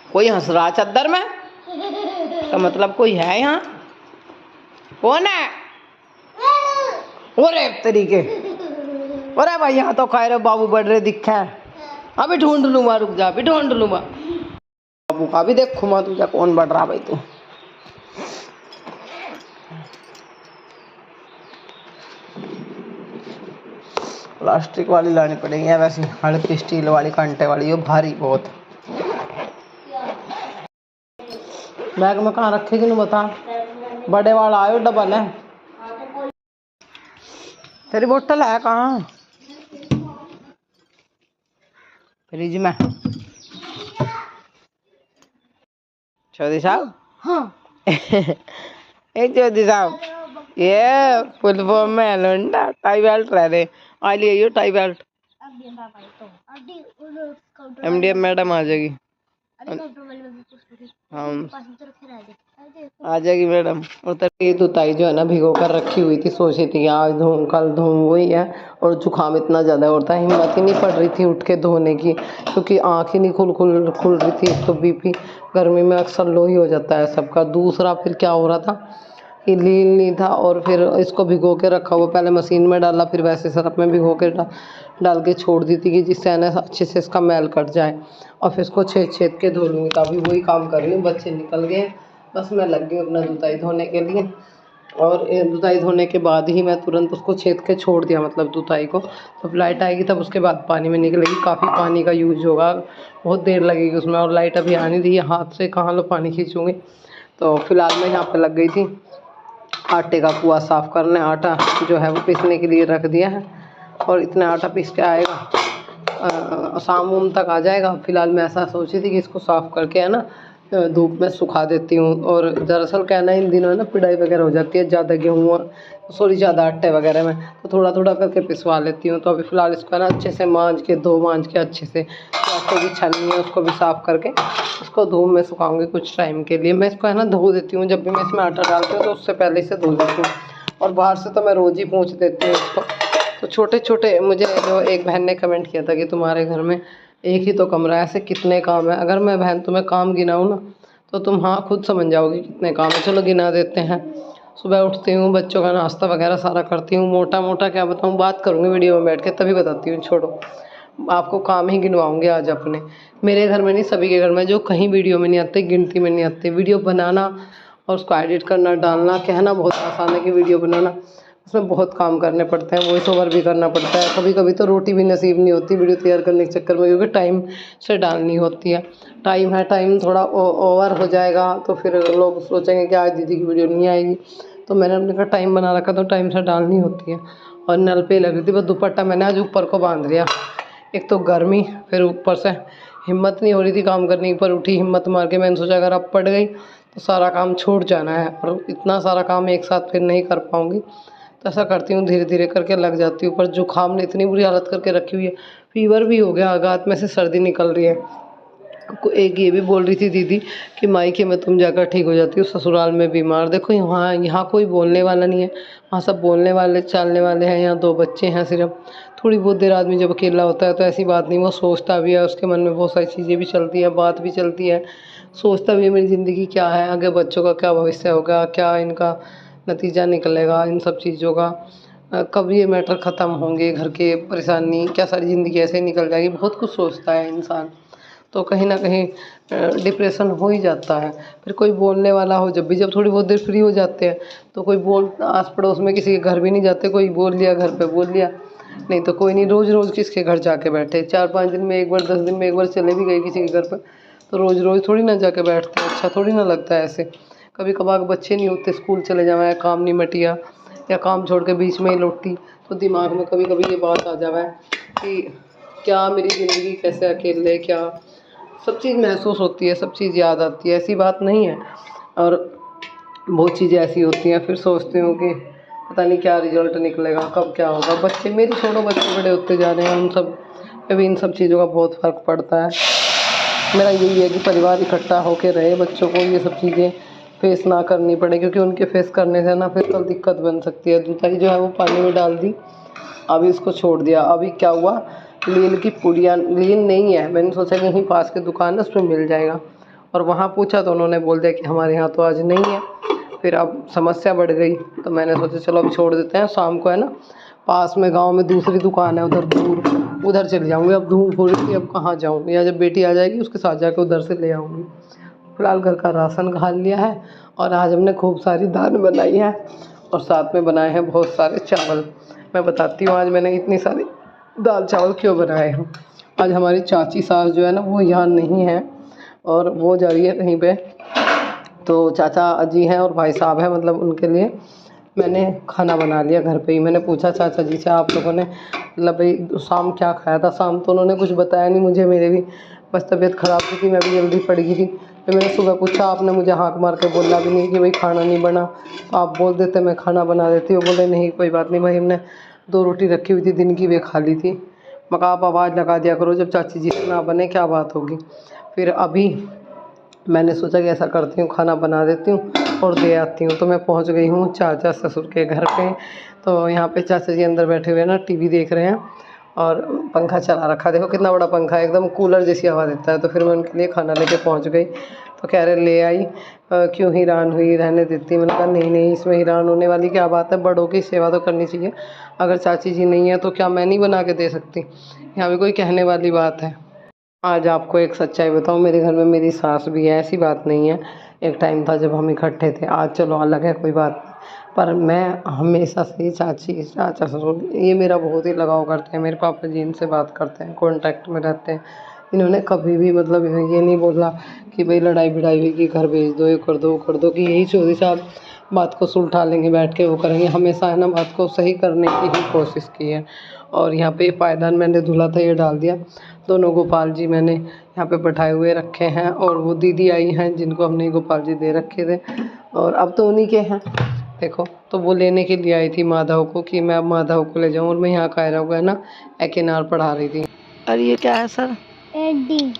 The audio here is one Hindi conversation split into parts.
कोई हंस रहा चद्दर में? तो मतलब कोई है यहाँ? कौन है? अरे तरीके, अरे भाई यहाँ तो खैर बाबू बढ़ रहे दिखे हैं। अभी ढूंढ लूंगा, रुक जा, अभी ढूंढ लूंगा। बाबू का भी देखूँ मैं तुझे कौन बढ़ रहा भाई तू। प्लास्टिक वाली लानी पड़ेगी वैसे, हल्की स्टील वाली कांटे वाली, ये भारी बहुत। बैग में कहाँ रखेगी ना बता। बड़े वाला आयो डबल है। तेरी बोतल है कहाँ? फ्रिज में। चौधरी साहब। हाँ। एक चौधरी साहब, ये फुल फॉर्म में है लोंडा, टाई बेल्ट रह रहे। आ लियो टाई बेल्ट। एमडीएम मैडम आ जाएगी। हाँ आ जाएगी मैडम। और ये दुताई जो है ना भिगो कर रखी हुई थी, सोची थी आज धोऊं कल धोऊं, वही है। और जुकाम इतना ज़्यादा होता है, हिम्मत ही नहीं पड़ रही थी उठ के धोने की, क्योंकि आँख ही नहीं खुल रही थी। तो बीपी गर्मी में अक्सर लो ही हो जाता है सबका। दूसरा फिर क्या हो रहा था कि लील नहीं था, और फिर इसको भिगो के रखा हुआ, पहले मशीन में डाला, फिर वैसे सरफ में भिगो के डाल के छोड़ दी थी कि जिससे है ना अच्छे से इसका मैल कट जाए। और फिर इसको छेद के धो लूँगी। तो अभी वही काम कर रही हूँ, बच्चे निकल गए, बस मैं लग गई अपना जुताई धोने के लिए। और जुताई धोने के बाद ही मैं तुरंत उसको छेद के छोड़ दिया, मतलब जुताई को। तब लाइट आएगी तब उसके बाद पानी में निकलेगी, काफ़ी पानी का यूज होगा, बहुत देर लगेगी उसमें। और लाइट अभी आ नहीं रही है, हाथ से कहाँ लो पानी खींचूँगी। तो फिलहाल मैं यहाँ पर लग गई थी आटे का कुआ साफ़ करने। आटा जो है वो पीसने के लिए रख दिया है, और इतना आटा पीस के आएगा, शाम उम तक आ जाएगा। फिलहाल मैं ऐसा सोची थी कि इसको साफ़ करके है ना धूप में सुखा देती हूँ। और दरअसल क्या है ना, इन दिनों है ना पिड़ाई वगैरह हो जाती है ज़्यादा गेहूँ, सॉरी ज़्यादा आटे वगैरह में, तो थोड़ा थोड़ा करके पिसवा लेती हूँ। तो अभी फ़िलहाल इसको है ना अच्छे से मांझ के अच्छे से, जो आटे की छन्नी है उसको भी साफ़ करके इसको धूप में सुखाऊंगी कुछ टाइम के लिए। मैं इसको है ना धो देती हूँ, जब भी मैं इसमें आटा डालती हूँ तो उससे पहले इसे धो देती हूँ। और बाहर से तो मैं रोज़ ही पोंछ देती हूँ इसको। तो छोटे छोटे, मुझे जो एक बहन ने कमेंट किया था कि तुम्हारे घर में एक ही तो कमरा है, ऐसे कितने काम है? अगर मैं बहन तुम्हें काम गिनाऊँ ना तो तुम हाँ खुद समझ जाओगी कितने काम है। चलो गिना देते हैं। सुबह उठती हूँ, बच्चों का नाश्ता वगैरह सारा करती हूँ। मोटा मोटा क्या बताऊँ, बात करूँगी वीडियो में बैठ के तभी बताती हूँ, छोड़ो, आपको काम ही गिनवाऊँगी आज अपने। मेरे घर में नहीं, सभी के घर में, जो कहीं वीडियो में नहीं आते, गिनती में नहीं आते। वीडियो बनाना और उसको एडिट करना, डालना, कहना बहुत आसान है कि वीडियो बनाना, उसमें बहुत काम करने पड़ते हैं, वॉइस ओवर भी करना पड़ता है। कभी कभी तो रोटी भी नसीब नहीं होती वीडियो तैयार करने के चक्कर में, क्योंकि टाइम से डालनी होती है। टाइम थोड़ा ओवर हो जाएगा तो फिर लोग सोचेंगे कि आज दीदी की वीडियो नहीं आएगी। तो मैंने अपने का टाइम बना रखा, तो टाइम से डालनी होती है। और नल पे लग रही थी, बस दुपट्टा मैंने आज ऊपर को बांध लिया। एक तो गर्मी, फिर ऊपर से हिम्मत नहीं हो रही थी काम करने की, पर उठी हिम्मत मार के। मैंने सोचा अगर अब पड़ गई तो सारा काम छूट जाना है, और इतना सारा काम एक साथ फिर नहीं कर पाऊँगी। तो ऐसा करती हूँ, धीरे धीरे करके लग जाती हूँ। पर जुकाम ने इतनी बुरी हालत करके रखी हुई है, फीवर भी हो गया, गात में से सर्दी निकल रही है। एक ये भी बोल रही थी दीदी कि मायके में तुम जाकर ठीक हो जाती हो, ससुराल में बीमार। देखो यहाँ कोई बोलने वाला नहीं है, वहाँ सब बोलने वाले चालने वाले हैं। यहाँ 2 बच्चे हैं सिर्फ। थोड़ी बहुत देर आदमी जब अकेला होता है तो ऐसी बात नहीं, वो सोचता भी है, उसके मन में बहुत सारी चीज़ें भी चलती हैं, बात भी चलती है। सोचता भी है मेरी ज़िंदगी क्या है, आगे बच्चों का क्या भविष्य होगा, क्या इनका नतीजा निकलेगा, इन सब चीज़ों का कब ये मैटर ख़त्म होंगे, घर के परेशानी, क्या सारी ज़िंदगी ऐसे ही निकल जाएगी। बहुत कुछ सोचता है इंसान, तो कहीं ना कहीं डिप्रेशन हो ही जाता है। फिर कोई बोलने वाला हो, जब थोड़ी बहुत देर फ्री हो जाते हैं तो कोई बोल, आस पड़ोस में किसी के घर भी नहीं जाते, कोई बोल लिया घर पे बोल लिया, नहीं तो कोई नहीं। रोज़ रोज़ किसके घर जाके बैठे, 4-5 दिन में एक बार, 10 दिन में एक बार चले भी गए किसी के घर पर, तो रोज़ रोज़ थोड़ी ना जाके बैठते हैं, अच्छा थोड़ी ना लगता है ऐसे। कभी कभार बच्चे नहीं होते, स्कूल चले जावे, काम नहीं मटिया, या काम छोड़ के बीच में ही लौटी, तो दिमाग में कभी कभी ये बात आ जावे कि क्या मेरी ज़िंदगी कैसे अकेले, क्या सब चीज़ महसूस होती है, सब चीज़ याद आती है, ऐसी बात नहीं है। और बहुत चीज़ें ऐसी होती हैं, फिर सोचती हूँ कि पता नहीं क्या रिजल्ट निकलेगा, कब क्या होगा। बच्चे मेरे छोड़ो, बच्चे बड़े होते जा रहे हैं, उन सब पे भी इन सब चीज़ों का बहुत फ़र्क पड़ता है। मेरा यही है कि परिवार इकट्ठा होकर रहे, बच्चों को ये सब चीज़ें फेस ना करनी पड़े, क्योंकि उनके फेस करने से ना फिर कल दिक्कत बन सकती है। दूसरी जो है वो पानी में डाल दी, अभी इसको छोड़ दिया। अभी क्या हुआ, लील की पुड़िया, लील नहीं है, मैंने सोचा कि यहीं पास की दुकान है उसमें मिल जाएगा, और वहाँ पूछा तो उन्होंने बोल दिया कि हमारे यहाँ तो आज नहीं है। फिर अब समस्या बढ़ गई तो मैंने सोचा चलो अभी छोड़ देते हैं, शाम को है ना पास में गांव में दूसरी दुकान है उधर दूर, उधर चले जाऊँगी। अब धूप हो रही थी, अब कहाँ जाऊँ, या जब बेटी आ जाएगी उसके साथ जाके उधर से ले आऊँगी। फिलहाल घर का राशन खा लिया है और आज हमने खूब सारी दाल बनाई है और साथ में बनाए हैं बहुत सारे चावल। मैं बताती हूँ आज मैंने इतनी सारी दाल चावल क्यों बनाए हैं। आज हमारी चाची सास जो है ना वो यहाँ नहीं है और वो जा रही है कहीं पे, तो चाचा अजी हैं और भाई साहब हैं, मतलब उनके लिए मैंने खाना बना लिया घर पे ही। मैंने पूछा चाचा जी से आप लोगों ने मतलब भाई शाम क्या खाया था। शाम तो उन्होंने कुछ बताया नहीं मुझे, मेरे भी बस तबीयत ख़राब थी, मैं भी जल्दी पड़ गई थी। फिर मैंने सुबह पूछा, आपने मुझे हाँक मार के बोला भी नहीं कि भाई खाना नहीं बना, तो आप बोल देते मैं खाना बना देती। वो बोले नहीं कोई बात नहीं भाई, हमने 2 रोटी रखी हुई थी दिन की, वे खा ली थी। मैं कहा आप आवाज़ लगा दिया करो जब चाची जी से ना बने, क्या बात होगी। फिर अभी मैंने सोचा कि ऐसा करती हूँ खाना बना देती हूँ और दे आती हूँ। तो मैं पहुँच गई हूँ चाचा ससुर के घर पे। तो यहाँ पे चाचा जी अंदर बैठे हुए हैं ना, टीवी देख रहे हैं और पंखा चला रखा, देखो कितना बड़ा पंखा है, एकदम कूलर जैसी हवा देता है। तो फिर मैं उनके लिए खाना लेके पहुँच गई। तो कह रहे ले आई, क्यों हैरान हुई, रहने देती। मैंने कहा नहीं नहीं, इसमें हैरान होने वाली क्या बात है, बड़ों की सेवा तो करनी चाहिए। अगर चाची जी नहीं है तो क्या मैं नहीं बना के दे सकती, यहाँ भी कोई कहने वाली बात है। आज आपको एक सच्चाई बताऊँ, मेरे घर में मेरी सास भी है, ऐसी बात नहीं है। एक टाइम था जब हम इकट्ठे थे, आज चलो अलग है कोई बात नहीं। पर मैं हमेशा से ही चाची चाचा ससुर ये मेरा बहुत ही लगाव करते हैं। मेरे पापा जी इनसे बात करते हैं, कॉन्टैक्ट में रहते हैं। इन्होंने कभी भी मतलब ये नहीं बोला कि भाई लड़ाई भिड़ाई हुई कि घर भेज दो, ये कर दो वो कर दो, कि यही चौधरी साहब बात को सुलझा लेंगे बैठ के, वो करेंगे। हमेशा है ना बात को सही करने की ही कोशिश की है। और यहाँ पे पायदान मैंने धुला था, ये डाल दिया। दोनों गोपाल जी मैंने यहाँ पे बैठाए हुए रखे हैं और वो दीदी आई हैं जिनको हमने गोपाल जी दे रखे थे और अब तो उन्हीं के हैं। देखो तो वो लेने के लिए आई थी माधव को कि मैं अब माधव को ले जाऊँ, और मैं यहाँ कायरा को है ना एकेनार पढ़ा रही थी। अरे ये क्या है सर? एड्डी।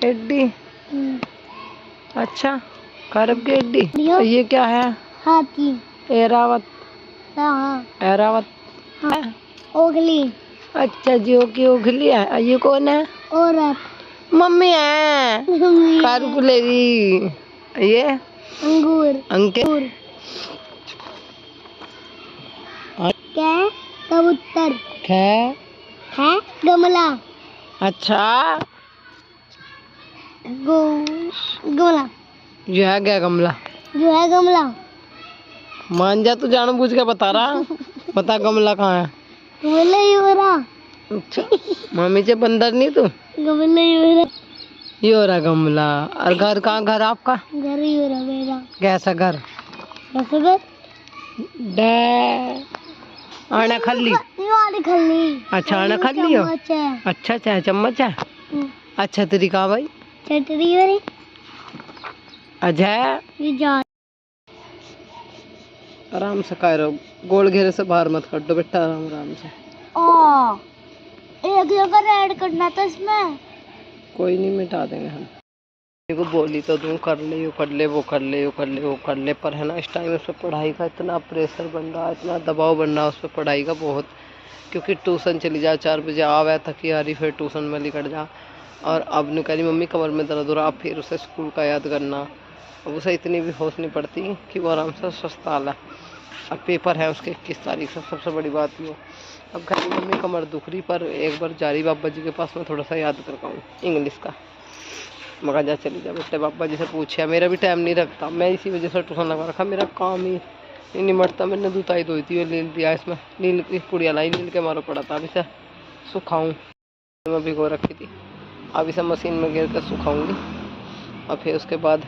एड्डी? अच्छा, करब की एड्डी। ये क्या है? हाथी। एरावत। हाँ। एरावत। हाँ। ओगली। अच्छा जी, ओके ओगली है। ये कौन है? औरत। मम्मी है। कैलकुलेटरी। ये अंगूर। अंगूर। क्या? कबूतर। क्या है? गमला। अच्छा, गमला। जो है क्या गमला? जो है गमला। मान जा, तू जानबूझ के बता रहा। बता गमला कहाँ है? गमला ही हो रहा। अच्छा, मम्मी से बंदर नहीं तू? गमला ही हो रहा। ये हो रहा गमला। और घर कहाँ? घर आपका? घर ही हो रहा मेरा। कैसा घर? कैसा घर? आना खल्ली। खल्ली। अच्छा आना खल्ली हो। अच्छा अच्छा चम्मच है। अच्छा तेरी कहाँ भाई? चटरी वाली। अजय आराम से खा रहे हो, गोल घेरे से बाहर मत कर दो बेटा, आराम आराम से। एक जगह ऐड करना था इसमें। कोई नहीं, मिटा देंगे हम। देखो बोली तो दूँ कर ले, यो कर ले, वो कर ले, यो कर ले, वो कर ले, पर है ना इस टाइम उस पर पढ़ाई का इतना प्रेशर बन रहा है, इतना दबाव बन रहा है उस पर पढ़ाई का बहुत। क्योंकि ट्यूशन चली जा, 4 बजे आवे थकी आ रही, फिर ट्यूशन में निकल जा। और अब नहीं कह रही मम्मी कमर में दर्द हो रहा, अब फिर उसे स्कूल का याद करना। अब उसे इतनी भी होश नहीं पड़ती कि वो आराम से सस्ता है। अब पेपर है उसके 21 तारीख से, सबसे बड़ी बात ये। अब कह रही मम्मी कमर दुख रही, पर एक बार जा रही बाबा जी के पास में थोड़ा सा याद कर पाऊँ इंग्लिश का। मगर जा चली जा बेटे, बाबा जी से पूछा, मेरा भी टाइम नहीं रखता, मैं इसी वजह से ट्यूशन लगा रखा, मेरा काम ही नहीं निमटता। मैंने दुताई धोई थी, नील दिया इसमें, नील की पुड़िया लाई, नील के मारो पड़ा था। अब इसे सुखाऊँ, मैं भिगो रखी थी, अब इसे मशीन में गिर कर सुखाऊँगी और फिर उसके बाद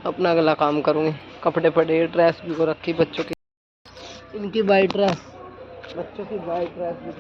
अपना अगला काम करूँगी। कपड़े पड़े, ड्रेस भिगो रखी बच्चों की, इनकी वाइट ड्रेस, बच्चों की वाइट ड्रेस भी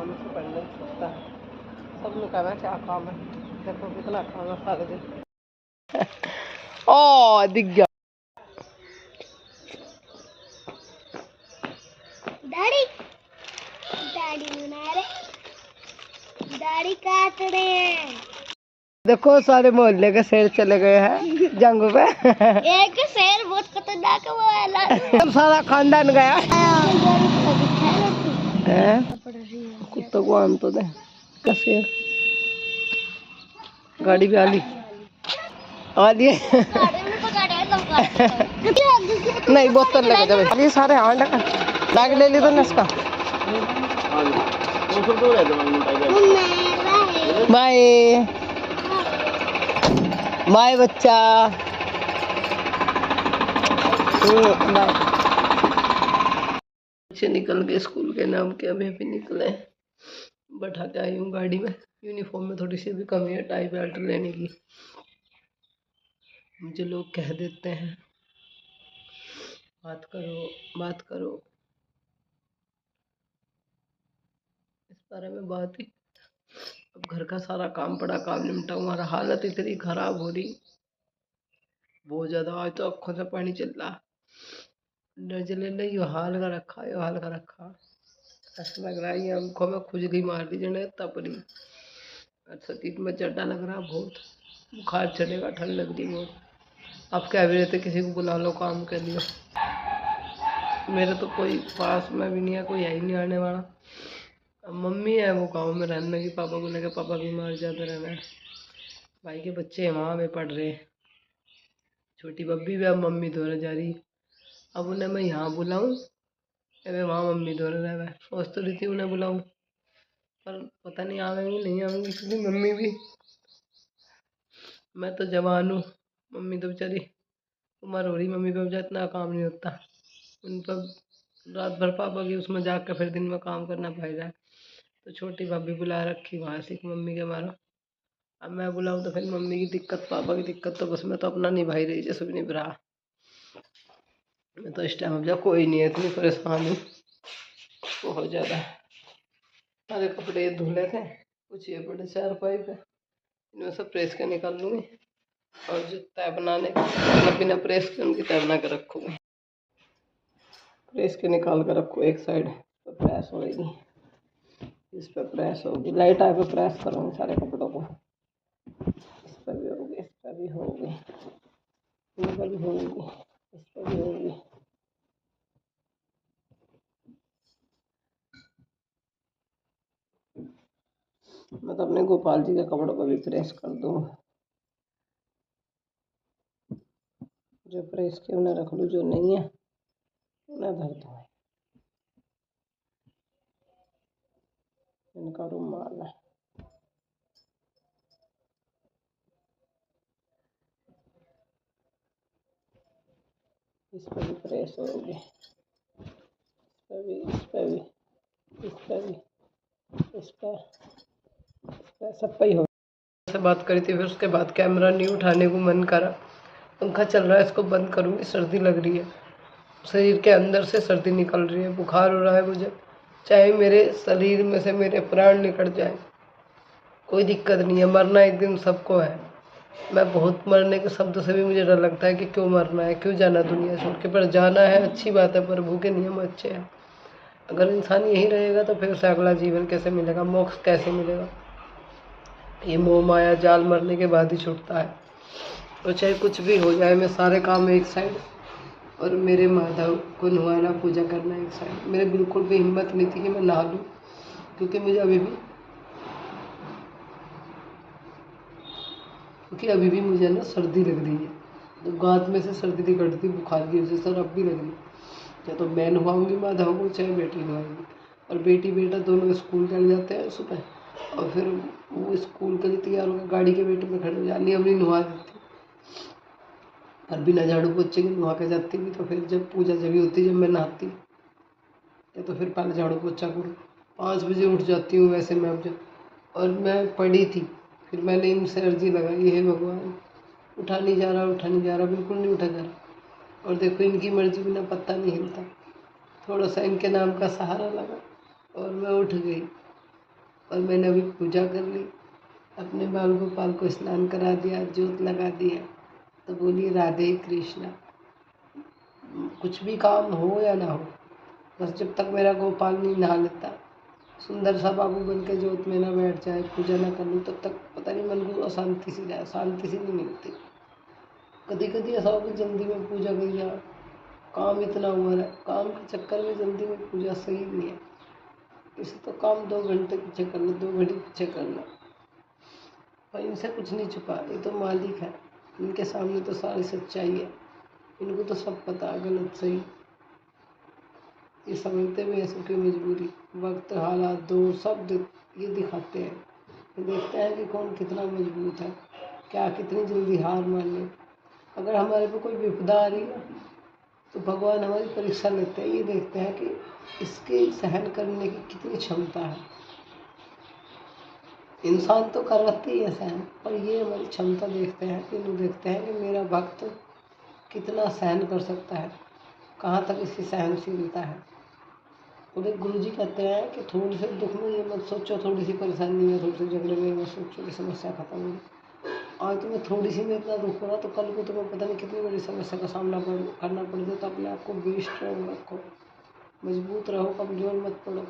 काम से पढ़ नहीं सकता। सब ने कहना क्या काम है, देखो कितना काम है सारे दिन। ओ दिख गया दाढ़ी, दाढ़ी बना रहे, दाढ़ी काट रहे हैं। देखो सारे मोहल्ले के शेर चले गए हैं जंग पे। एक शेर बहुत खतरनाक है, वो वाला सारा खानदान गया है। कुत्तों को आम तो दे कैसे गाड़ी भी आली आ दिए। नहीं बोतल लेके जाओ, ये सारे आंड का बैग ले ली तो इसका। बाय बाय बच्चा। बच्चे निकल गए स्कूल के नाम के, अभी अभी निकले। बैठा के आई हूँ गाड़ी में। यूनिफॉर्म में थोड़ी सी भी कमी है टाई बेल्ट लेने की। मुझे लोग कह देते हैं बात करो बात करो, इस बारे में बात ही। अब घर का सारा काम पड़ा, काम निपटा, हमारा हालत इतनी खराब हो रही बहुत ज़्यादा। आज तो आँखों से पानी चल रहा, नजले ने यो हाल का रखा, यो हाल का रखा। ऐसा लग रहा है ये आँखों में खुजली मार दी जने तपरी। शरीर में चड्डा लग रहा बहुत, बुखार चढ़ेगा, ठंड लग रही बहुत। आप कह भी रहते किसी को बुला लो काम के लिए, मेरे तो कोई पास में भी नहीं है, कोई है ही नहीं आने वाला। अब मम्मी है वो गाँव में रहने की, पापा को लेकर, पापा बीमार ज़्यादा रहना है। भाई के बच्चे वहाँ में पढ़ रहे, छोटी बब्बी भी अब मम्मी दौरे जा रही। अब उन्हें मैं यहाँ बुलाऊँ, अरे वहाँ मम्मी दौरे रह गए। सोच तो रही थी उन्हें बुलाऊँ, पर पता नहीं आवेंगी नहीं आवेंगी, क्योंकि मम्मी भी, मैं तो जवान हूँ, मम्मी तो बेचारी उम्र हो रही, मम्मी पे इतना काम नहीं होता उन पर। रात भर पापा की उसमें जाग कर फिर दिन में काम करना पड़ेगा। तो छोटी भाभी बुला रखी वहाँ से मम्मी के मारो। अब मैं बुलाऊँ तो फिर मम्मी की दिक्कत, पापा की दिक्कत, तो बस मैं तो अपना निभाई रही जैसे भी नहीं रहा। मैं तो इस टाइम अब जब कोई नहीं है, इतनी परेशान हूँ बहुत ज़्यादा। सारे कपड़े धुले थे, कुछ ये पड़े 4-5 पे, इनमें से प्रेस के निकाल लूँगी। और जो तय बनाने मतलब बिना प्रेस के उनकी तय बना के रखूँगी। प्रेस के निकाल कर रखो एक साइड, तो प्रेस होगी, इस पर प्रेस होगी। लाइट आए पे प्रेस करूँगी सारे कपड़ों को। इस पर भी होगी, इस पर भी होगी, इन पर भी होगी, इस पर भी होगी। मैं तो अपने गोपाल जी के कपड़ों को भी प्रेस कर दूँ, जो प्रेस के उन्हें रख लूँ, जो नहीं है उन्हें धर दूँ। इनका रुमाल है, इस पर भी प्रेस होगी, इस पर भी, इस पर भी, इस पर भी, इस पर सब पे ही हो। से बात करी थी, फिर उसके बाद कैमरा नहीं उठाने को मन करा। पंखा चल रहा है, इसको बंद करूँगी, सर्दी लग रही है, शरीर के अंदर से सर्दी निकल रही है, बुखार हो रहा है मुझे। चाहे मेरे शरीर में से मेरे प्राण निकल जाए, कोई दिक्कत नहीं है, मरना एक दिन सबको है। मैं बहुत मरने के शब्द से भी मुझे डर लगता है कि क्यों मरना है, क्यों जाना दुनिया छोड़ के। पर जाना है, अच्छी बात है, प्रभु के नियम अच्छे हैं। अगर इंसान यही रहेगा तो फिर उसे अगला जीवन कैसे मिलेगा, मोक्ष कैसे मिलेगा। ये मोह माया जाल मरने के बाद ही छूटता है। और चाहे कुछ भी हो जाए, मैं सारे काम एक साइड, और मेरे माधव को नहाना पूजा करना एक साइड। मेरे बिल्कुल भी हिम्मत नहीं थी कि मैं नहा लूँ, क्योंकि मुझे अभी भी मुझे ना सर्दी लग रही है। तो गांठ में से सर्दी निकलती बुखार की वजह से, सर अब भी लग रही है। या तो मैं नहाऊंगी माधव को, चाहे बेटी नहाएगी। और बेटी बेटा दोनों स्कूल चले जाते हैं सुबह, और फिर वो स्कूल के लिए तैयार होकर गाड़ी के वेट में खड़े हो जाती, अब नहीं नहा देती। और बिना झाड़ू पोछे के नहा के जाती भी, तो फिर जब पूजा जब होती, जब मैं नहाती, या तो फिर पहले झाड़ू पोछा करूँ। 5 बजे उठ जाती हूँ वैसे मैं अब जब। और मैं पड़ी थी, फिर मैंने इनसे अर्जी लगाई, हे भगवान उठा नहीं जा रहा, उठा नहीं जा रहा, बिल्कुल नहीं उठा जा रहा। और देखो इनकी मर्जी बिना पत्ता नहीं हिलता। थोड़ा सा इनके नाम का सहारा लगा और मैं उठ गई। और मैंने अभी पूजा कर ली, अपने बाल गोपाल को स्नान करा दिया, जोत लगा दिया। तो बोलिए राधे कृष्णा। कुछ भी काम हो या ना हो, बस जब तक मेरा गोपाल नहीं नहा लेता, सुंदर सा बाबू बन के जोत में ना बैठ जाए, पूजा ना कर लूँ, तब तक पता नहीं मन को अशांति सी जाए, शांति सी नहीं मिलती। कभी कभी ऐसा हो कि जल्दी में पूजा कर जाए, काम इतना हुआ है, काम के चक्कर में जल्दी में पूजा सही नहीं है। इसे तो काम 2 घंटे पीछे कर लो, 2 घड़ी पीछे कर लो। और इनसे कुछ नहीं छुपा, ये तो मालिक है, इनके सामने तो सारी सच्चाई है, इनको तो सब पता है गलत सही। ये समझते हुए ऐसे की मजबूरी, वक्त, हालात, दौर सब ये दिखाते हैं। ये देखते हैं कि कौन कितना मजबूत है, क्या कितनी जल्दी हार मान ले। अगर हमारे पे कोई विपदा आ रही है तो भगवान हमारी परीक्षा लेते हैं, ये देखते हैं कि इसके सहन करने की कितनी क्षमता है। इंसान तो करते ही है सहन, पर ये हमारी क्षमता देखते हैं कि लोग देखते हैं कि मेरा भक्त कितना सहन कर सकता है, कहाँ तक इसकी सहनशीलता है। और एक गुरु जी कहते हैं कि थोड़ी से दुख में ये मत सोचो, थोड़ी सी परेशानी में, थोड़ी सी झगड़े में मत सोचो कि समस्या खत्म होगी। आज तुम्हें थोड़ी सी में इतना दुख हो रहा, तो कल को तुम्हें पता नहीं कितनी बड़ी समस्या का सामना करना पड़ जाए। तो अपने आप को बी स्ट्रॉन्ग रखो, मजबूत रहो, कमज़ोर मत पड़ो।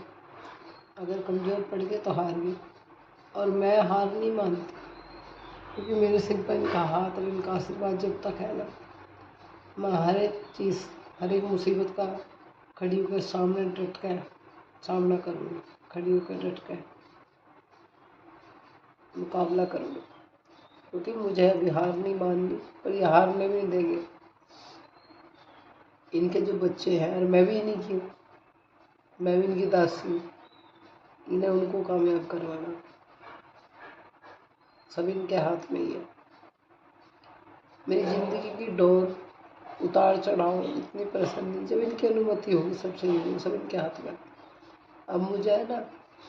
अगर कमज़ोर पड़ गए तो हार गए। और मैं हार नहीं मानती, क्योंकि मेरे सिर पर इनका हाथ और इनका आशीर्वाद जब तक है ना, मैं हर एक चीज़, हर एक मुसीबत का खड़ी होकर सामने डट कर सामना करूँगी, खड़ी होकर डट कर मुकाबला करूँगी। क्योंकि मुझे अभी हार नहीं माननी, और ये हारने भी नहीं देंगे। इनके जो बच्चे हैं, और मैं भी इन्हीं की हूँ, मैं भी इनकी दासी हूँ, इन्हें उनको कामयाब करवाना सब इनके हाथ में ही है। मेरी ज़िंदगी की डोर, उतार चढ़ाव, इतनी परेशानी, जब इनकी अनुमति होगी सब सही होगी, सब इनके हाथ में। अब मुझे है ना